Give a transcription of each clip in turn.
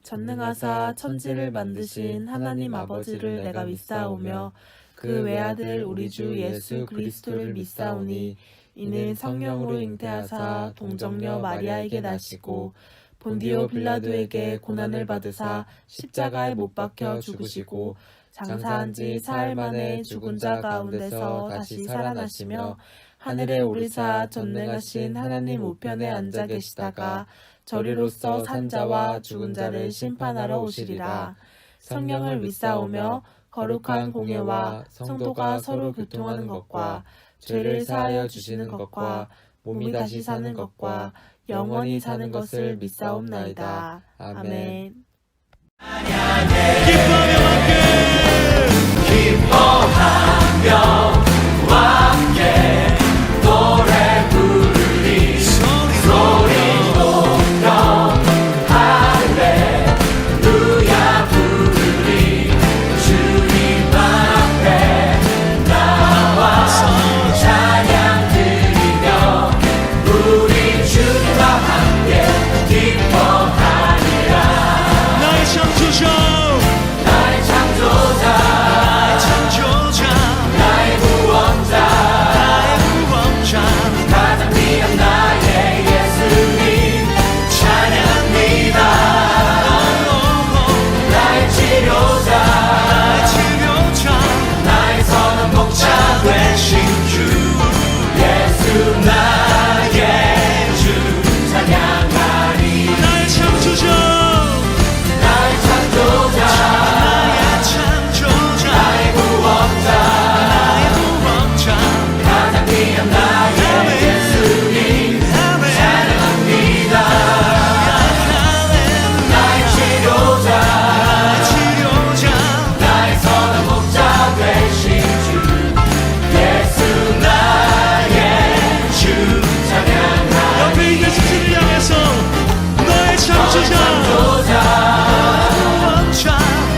전능하사 천지를 만드신 하나님 아버지를 내가 믿사오며 그 외아들 우리 주 예수 그리스도를 믿사오니 이는 성령으로 잉태하사 동정녀 마리아에게 나시고 본디오 빌라도에게 고난을 받으사 십자가에 못 박혀 죽으시고 장사한 지 사흘 만에 죽은 자 가운데서 다시 살아나시며 하늘에 오르사 전능하신 하나님 우편에 앉아 계시다가 저리로서 산 자와 죽은 자를 심판하러 오시리라. 성령을 믿사오며 거룩한 공예와 성도가 서로 교통하는 것과 죄를 사하여 주시는 것과 몸이 다시 사는 것과 영원히 사는 것을 믿사옵나이다. 아멘. 기뻐하며 함께 노래 부르리 소리 높여 할렐루야 부르리 주님 앞에 나와서 찬양 드리며 우리 주님과 함께 기뻐하리라. 나의 창조자 나의 창조자 나의 구원자 가장 귀한 나의 예수님 찬양합니다. 나의 치료자 나의 선한 목자 되신 주 예수 나의 주 찬양하리. 나의 창조자 나의 창조자 나의 구원자 가장 귀한 나의 예수님 찬양합니다. 나의 치료자 나의 선한 목자 되신 주 예수 나의 주 찬양하리. 옆에 있는 지체를 향해서 너의 창조자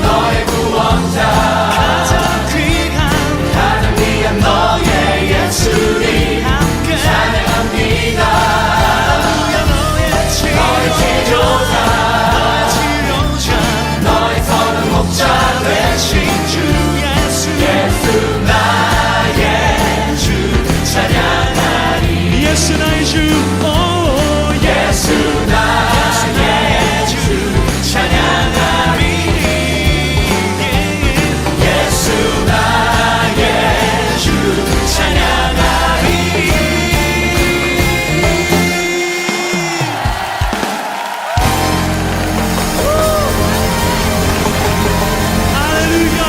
너의 구원자 가장 귀한 너의 예수님 찬양합니다. 너의 치료자 너의 선한 목자 되신 주 예수 나의 주 찬양하리. 예수 나의 주 오 예수 나의 주 찬양하리. 예수 나의 주 찬양하리. 할렐루야.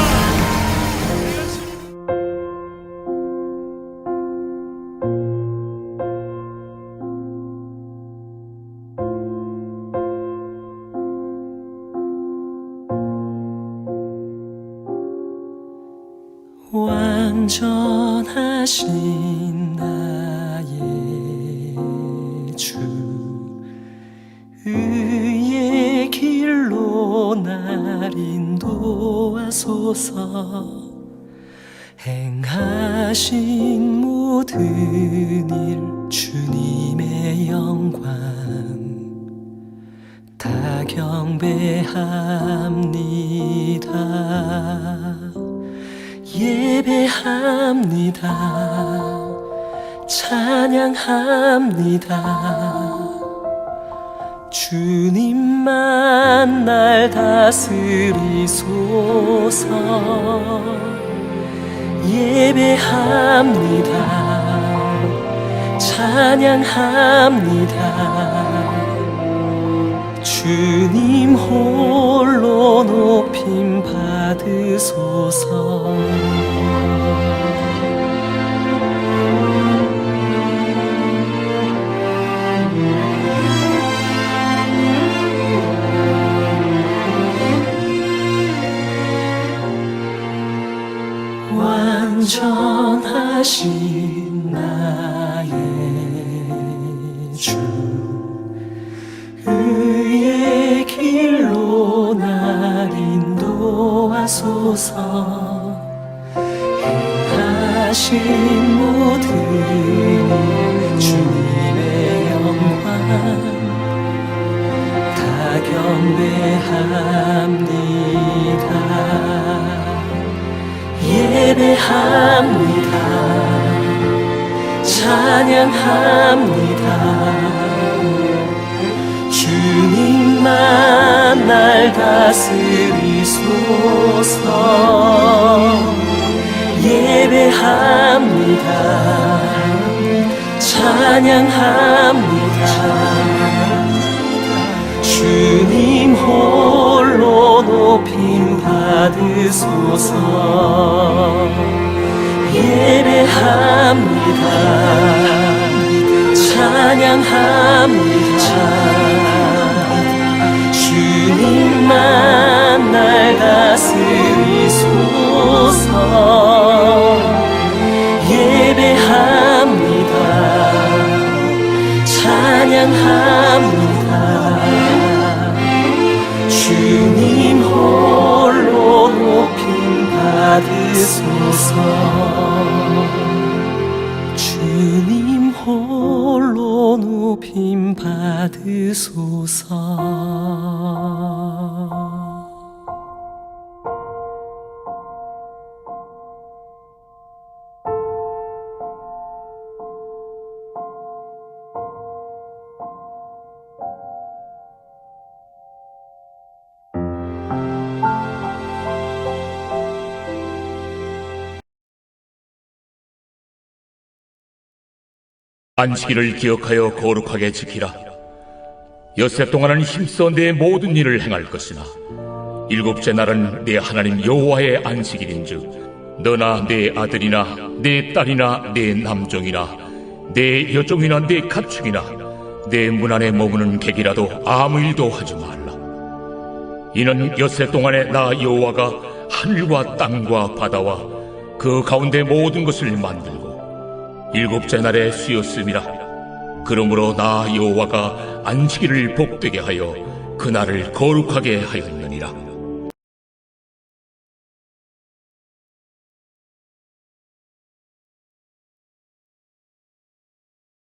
완전하신 나의 주 의의 길로 날 인도하소서. 행하신 모든 일 주님의 영광 다 경배합니다. 예배합니다. 찬양합니다. 주님만 날 다스리소서. 예배합니다. 찬양합니다. 주님 홀로 높임 받으소서. 완전하신 나의 주 의의 길로 날 인도하소서. 행하신 모든 주님의 영광 다 경배합니다. 예배합니다. 찬양합니다. 주님만 날 다스리소서. 예배합니다. 찬양합니다. 주님 홀로 높임 받으소서. 예배합니다. 찬양합니다. 주님만 날 다스리소서. 예배합니다. 찬양합니다. 주님 홀로 높임 받으소서. 주님 홀로 높임 받으소서. 안식일을 기억하여 거룩하게 지키라. 엿새 동안은 힘써 내 모든 일을 행할 것이나 일곱째 날은 내 하나님 여호와의 안식일인즉 너나 내 아들이나 내 딸이나 내 남종이나 내 여종이나 내 가축이나 내 문 안에 머무는 객이라도 아무 일도 하지 말라. 이는 엿새 동안에 나 여호와가 하늘과 땅과 바다와 그 가운데 모든 것을 만들고 일곱째 날에 쉬었음이라. 그러므로 나 여호와가 안식일을 복되게 하여 그날을 거룩하게 하였느니라.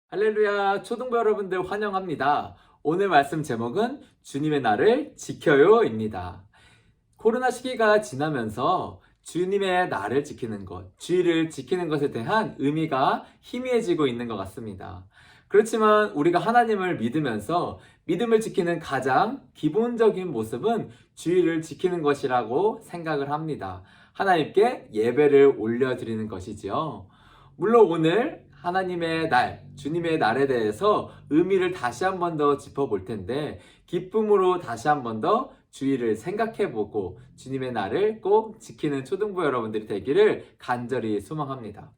할렐루야, 초등부 여러분들 환영합니다. 오늘 말씀 제목은 주님의 날을 지켜요입니다. 코로나 시기가 지나면서 주님의 날을 지키는 것, 주일을 지키는 것에 대한 의미가 희미해지고 있는 것 같습니다. 그렇지만 우리가 하나님을 믿으면서 믿음을 지키는 가장 기본적인 모습은 주일을 지키는 것이라고 생각을 합니다. 하나님께 예배를 올려드리는 것이지요. 물론 오늘 하나님의 날, 주님의 날에 대해서 의미를 다시 한 번 더 짚어볼 텐데 기쁨으로 다시 한 번 더 주일을 생각해보고 주님의 날을 꼭 지키는 초등부 여러분들이 되기를 간절히 소망합니다.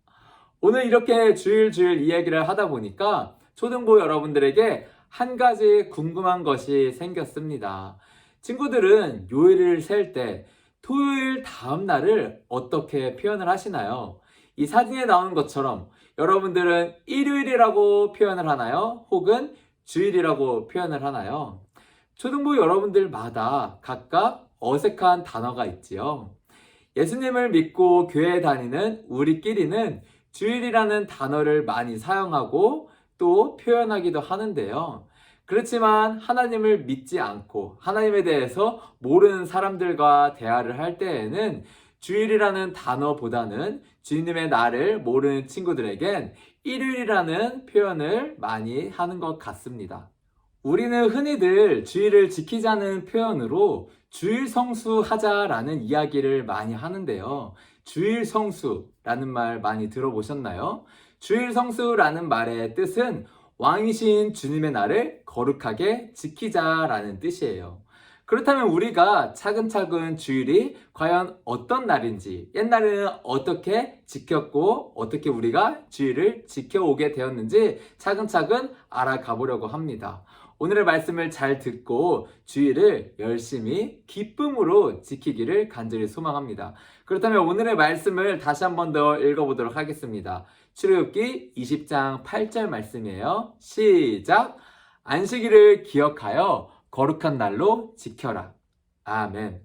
오늘 이렇게 주일 이야기를 하다 보니까 초등부 여러분들에게 한 가지 궁금한 것이 생겼습니다. 친구들은 요일을 셀 때 토요일 다음 날을 어떻게 표현을 하시나요? 이 사진에 나오는 것처럼 여러분들은 일요일이라고 표현을 하나요? 혹은 주일이라고 표현을 하나요? 초등부 여러분들마다 각각 어색한 단어가 있지요. 예수님을 믿고 교회에 다니는 우리끼리는 주일이라는 단어를 많이 사용하고 또 표현하기도 하는데요. 그렇지만 하나님을 믿지 않고 하나님에 대해서 모르는 사람들과 대화를 할 때에는 주일이라는 단어보다는 주님의 날을 모르는 친구들에겐 일요일이라는 표현을 많이 하는 것 같습니다. 우리는 흔히들 주일을 지키자는 표현으로 주일 성수하자라는 이야기를 많이 하는데요. 주일 성수라는 말 많이 들어보셨나요? 주일 성수라는 말의 뜻은 왕이신 주님의 날을 거룩하게 지키자라는 뜻이에요. 그렇다면 우리가 차근차근 주일이 과연 어떤 날인지, 옛날에는 어떻게 지켰고 어떻게 우리가 주일을 지켜오게 되었는지 차근차근 알아가 보려고 합니다. 오늘의 말씀을 잘 듣고 주일을 열심히 기쁨으로 지키기를 간절히 소망합니다. 그렇다면 오늘의 말씀을 다시 한 번 더 읽어보도록 하겠습니다. 출애굽기 20장 8절 말씀이에요. 시작! 안식일을 기억하여 거룩한 날로 지켜라. 아멘.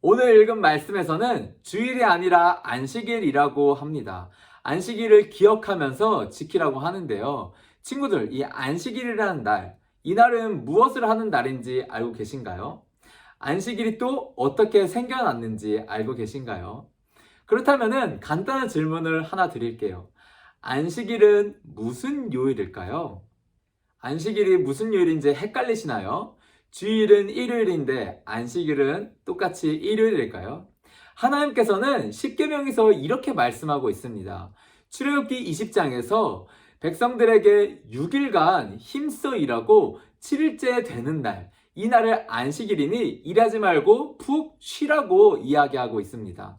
오늘 읽은 말씀에서는 주일이 아니라 안식일이라고 합니다. 안식일을 기억하면서 지키라고 하는데요. 친구들, 이 안식일이라는 날, 이 날은 무엇을 하는 날인지 알고 계신가요? 안식일이 또 어떻게 생겨났는지 알고 계신가요? 그렇다면은 간단한 질문을 하나 드릴게요. 안식일은 무슨 요일일까요? 안식일이 무슨 요일인지 헷갈리시나요? 주일은 일요일인데 안식일은 똑같이 일요일일까요? 하나님께서는 십계명에서 이렇게 말씀하고 있습니다. 출애굽기 20장에서 백성들에게 6일간 힘써 일하고 7일째 되는 날, 이 날을 안식일이니 일하지 말고 푹 쉬라고 이야기하고 있습니다.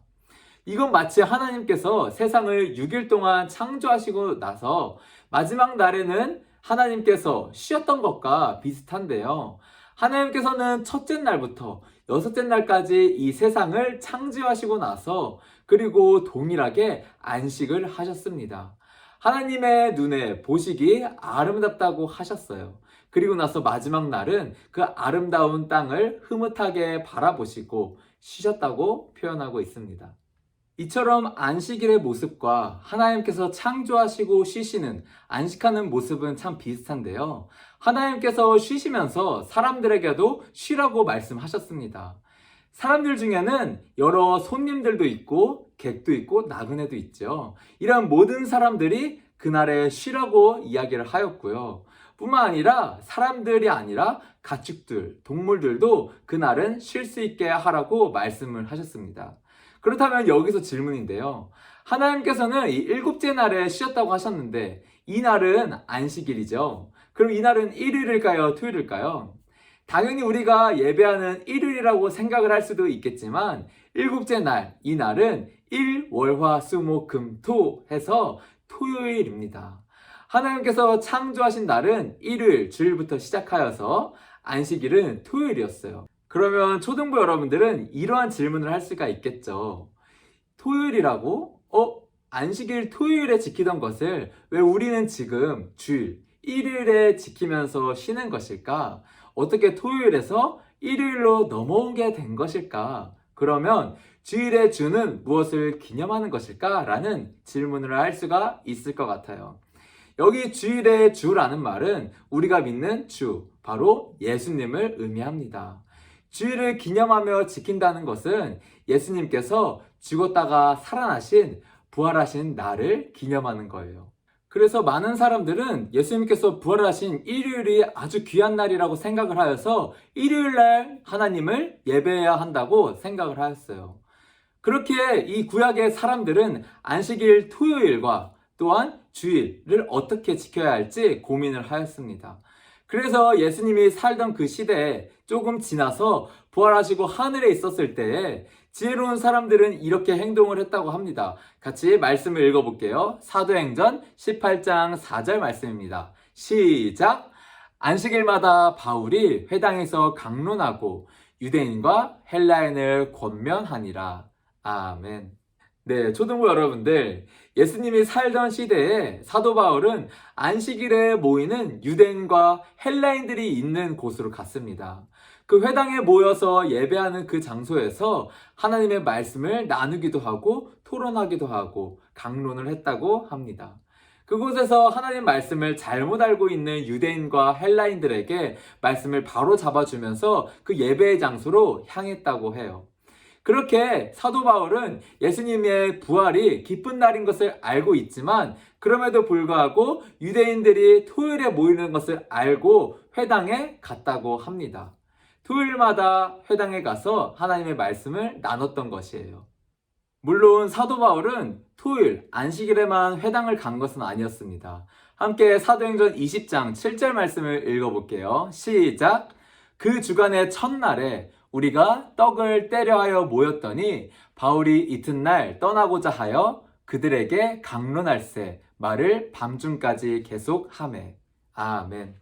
이건 마치 하나님께서 세상을 6일 동안 창조하시고 나서 마지막 날에는 하나님께서 쉬었던 것과 비슷한데요. 하나님께서는 첫째 날부터 여섯째 날까지 이 세상을 창조하시고 나서 그리고 동일하게 안식을 하셨습니다. 하나님의 눈에 보시기 아름답다고 하셨어요. 그리고 나서 마지막 날은 그 아름다운 땅을 흐뭇하게 바라보시고 쉬셨다고 표현하고 있습니다. 이처럼 안식일의 모습과 하나님께서 창조하시고 쉬시는, 안식하는 모습은 참 비슷한데요. 하나님께서 쉬시면서 사람들에게도 쉬라고 말씀하셨습니다. 사람들 중에는 여러 손님들도 있고 객도 있고 나그네도 있죠. 이런 모든 사람들이 그날에 쉬라고 이야기를 하였고요. 뿐만 아니라 사람들이 아니라 가축들, 동물들도 그날은 쉴 수 있게 하라고 말씀을 하셨습니다. 그렇다면 여기서 질문인데요. 하나님께서는 이 일곱째 날에 쉬었다고 하셨는데 이 날은 안식일이죠. 그럼 이 날은 일요일일까요? 토요일일까요? 당연히 우리가 예배하는 일요일이라고 생각을 할 수도 있겠지만 일곱째 날, 이 날은 일, 월, 화, 수, 목, 금, 토 해서 토요일입니다. 하나님께서 창조하신 날은 일요일, 주일부터 시작하여서 안식일은 토요일이었어요. 그러면 초등부 여러분들은 이러한 질문을 할 수가 있겠죠. 토요일이라고? 안식일 토요일에 지키던 것을 왜 우리는 지금 주일, 일요일에 지키면서 쉬는 것일까? 어떻게 토요일에서 일요일로 넘어오게 된 것일까? 그러면 주일의 주는 무엇을 기념하는 것일까? 라는 질문을 할 수가 있을 것 같아요. 여기 주일의 주라는 말은 우리가 믿는 주, 바로 예수님을 의미합니다. 주일을 기념하며 지킨다는 것은 예수님께서 죽었다가 살아나신, 부활하신 날을 기념하는 거예요. 그래서 많은 사람들은 예수님께서 부활하신 일요일이 아주 귀한 날이라고 생각을 하여서 일요일날 하나님을 예배해야 한다고 생각을 하였어요. 그렇게 이 구약의 사람들은 안식일 토요일과 또한 주일을 어떻게 지켜야 할지 고민을 하였습니다. 그래서 예수님이 살던 그 시대에 조금 지나서 부활하시고 하늘에 있었을 때에 지혜로운 사람들은 이렇게 행동을 했다고 합니다. 같이 말씀을 읽어볼게요. 사도행전 18장 4절 말씀입니다. 시작! 안식일마다 바울이 회당에서 강론하고 유대인과 헬라인을 권면하니라. 아멘. 네, 초등부 여러분들, 예수님이 살던 시대에 사도 바울은 안식일에 모이는 유대인과 헬라인들이 있는 곳으로 갔습니다. 그 회당에 모여서 예배하는 그 장소에서 하나님의 말씀을 나누기도 하고 토론하기도 하고 강론을 했다고 합니다. 그곳에서 하나님 말씀을 잘못 알고 있는 유대인과 헬라인들에게 말씀을 바로 잡아주면서 그 예배의 장소로 향했다고 해요. 그렇게 사도 바울은 예수님의 부활이 기쁜 날인 것을 알고 있지만 그럼에도 불구하고 유대인들이 토요일에 모이는 것을 알고 회당에 갔다고 합니다. 토요일마다 회당에 가서 하나님의 말씀을 나눴던 것이에요. 물론 사도 바울은 토요일, 안식일에만 회당을 간 것은 아니었습니다. 함께 사도행전 20장 7절 말씀을 읽어볼게요. 시작! 그 주간의 첫날에 우리가 떡을 떼려 하여 모였더니 바울이 이튿날 떠나고자 하여 그들에게 강론할세 말을 밤중까지 계속하매. 아멘.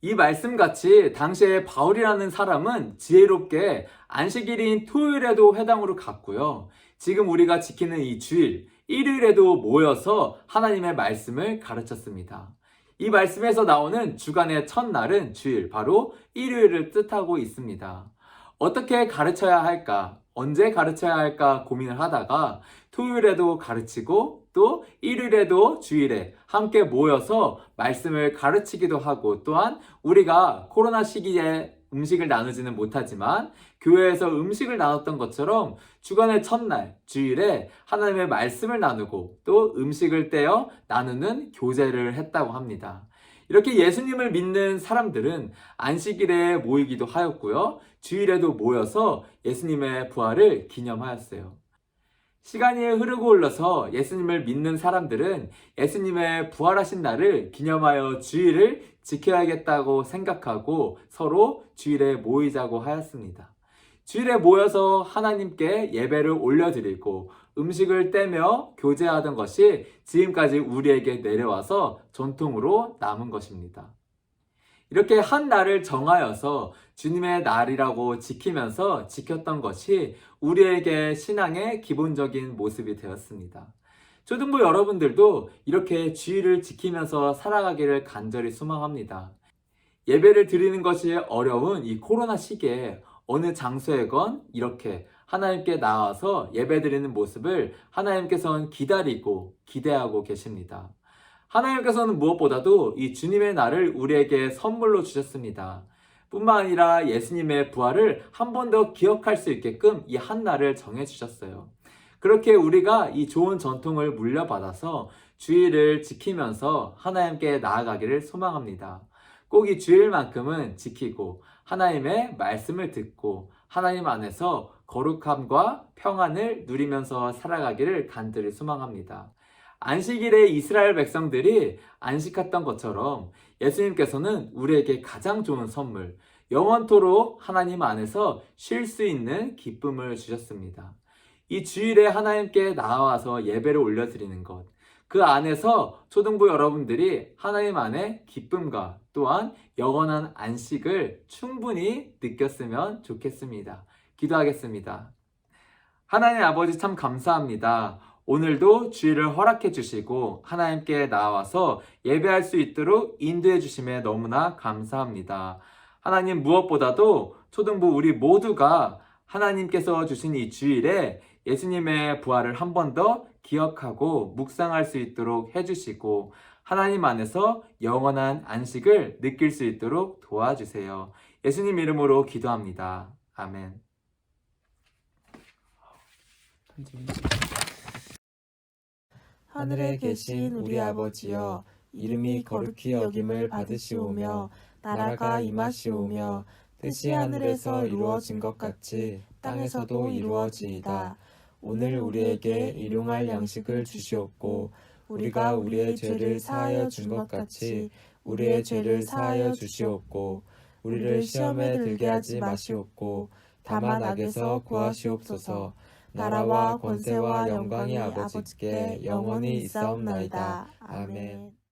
이 말씀같이 당시에 바울이라는 사람은 지혜롭게 안식일인 토요일에도 회당으로 갔고요. 지금 우리가 지키는 이 주일, 일요일에도 모여서 하나님의 말씀을 가르쳤습니다. 이 말씀에서 나오는 주간의 첫날은 주일, 바로 일요일을 뜻하고 있습니다. 어떻게 가르쳐야 할까? 언제 가르쳐야 할까 고민을 하다가 토요일에도 가르치고 또 일요일에도 주일에 함께 모여서 말씀을 가르치기도 하고 또한 우리가 코로나 시기에 음식을 나누지는 못하지만 교회에서 음식을 나눴던 것처럼 주간의 첫날, 주일에 하나님의 말씀을 나누고 또 음식을 떼어 나누는 교제를 했다고 합니다. 이렇게 예수님을 믿는 사람들은 안식일에 모이기도 하였고요. 주일에도 모여서 예수님의 부활을 기념하였어요. 시간이 흐르고 흘러서 예수님을 믿는 사람들은 예수님의 부활하신 날을 기념하여 주일을 지켜야겠다고 생각하고 서로 주일에 모이자고 하였습니다. 주일에 모여서 하나님께 예배를 올려드리고 음식을 떼며 교제하던 것이 지금까지 우리에게 내려와서 전통으로 남은 것입니다. 이렇게 한 날을 정하여서 주님의 날이라고 지키면서 지켰던 것이 우리에게 신앙의 기본적인 모습이 되었습니다. 초등부 여러분들도 이렇게 주일을 지키면서 살아가기를 간절히 소망합니다. 예배를 드리는 것이 어려운 이 코로나 시기에 어느 장소에건 이렇게 하나님께 나와서 예배 드리는 모습을 하나님께서는 기다리고 기대하고 계십니다. 하나님께서는 무엇보다도 이 주님의 날을 우리에게 선물로 주셨습니다. 뿐만 아니라 예수님의 부활을 한 번 더 기억할 수 있게끔 이 한 날을 정해주셨어요. 그렇게 우리가 이 좋은 전통을 물려받아서 주일을 지키면서 하나님께 나아가기를 소망합니다. 꼭 이 주일만큼은 지키고 하나님의 말씀을 듣고 하나님 안에서 거룩함과 평안을 누리면서 살아가기를 간절히 소망합니다. 안식일에 이스라엘 백성들이 안식했던 것처럼 예수님께서는 우리에게 가장 좋은 선물, 영원토록 하나님 안에서 쉴 수 있는 기쁨을 주셨습니다. 이 주일에 하나님께 나와서 예배를 올려드리는 것, 그 안에서 초등부 여러분들이 하나님 안에 기쁨과 또한 영원한 안식을 충분히 느꼈으면 좋겠습니다. 기도하겠습니다. 하나님 아버지 참 감사합니다. 오늘도 주일을 허락해 주시고 하나님께 나와서 예배할 수 있도록 인도해 주심에 너무나 감사합니다. 하나님 무엇보다도 초등부 우리 모두가 하나님께서 주신 이 주일에 예수님의 부활을 한 번 더 기억하고 묵상할 수 있도록 해주시고 하나님 안에서 영원한 안식을 느낄 수 있도록 도와주세요. 예수님 이름으로 기도합니다. 아멘. 하늘에 계신 우리 아버지여, 이름이 거룩히 여김을 받으시오며 나라가 임하시오며 뜻이 하늘에서 이루어진 것 같이 땅에서도 이루어지이다. 오늘 우리에게 일용할 양식을 주시옵고 우리가 우리의 죄를 사하여 준 것 같이 우리의 죄를 사하여 주시옵고 우리를 시험에 들게 하지 마시옵고 다만 악에서 구하시옵소서. 나라와 권세와 영광이 아버지께 영원히 있사옵나이다. 아멘.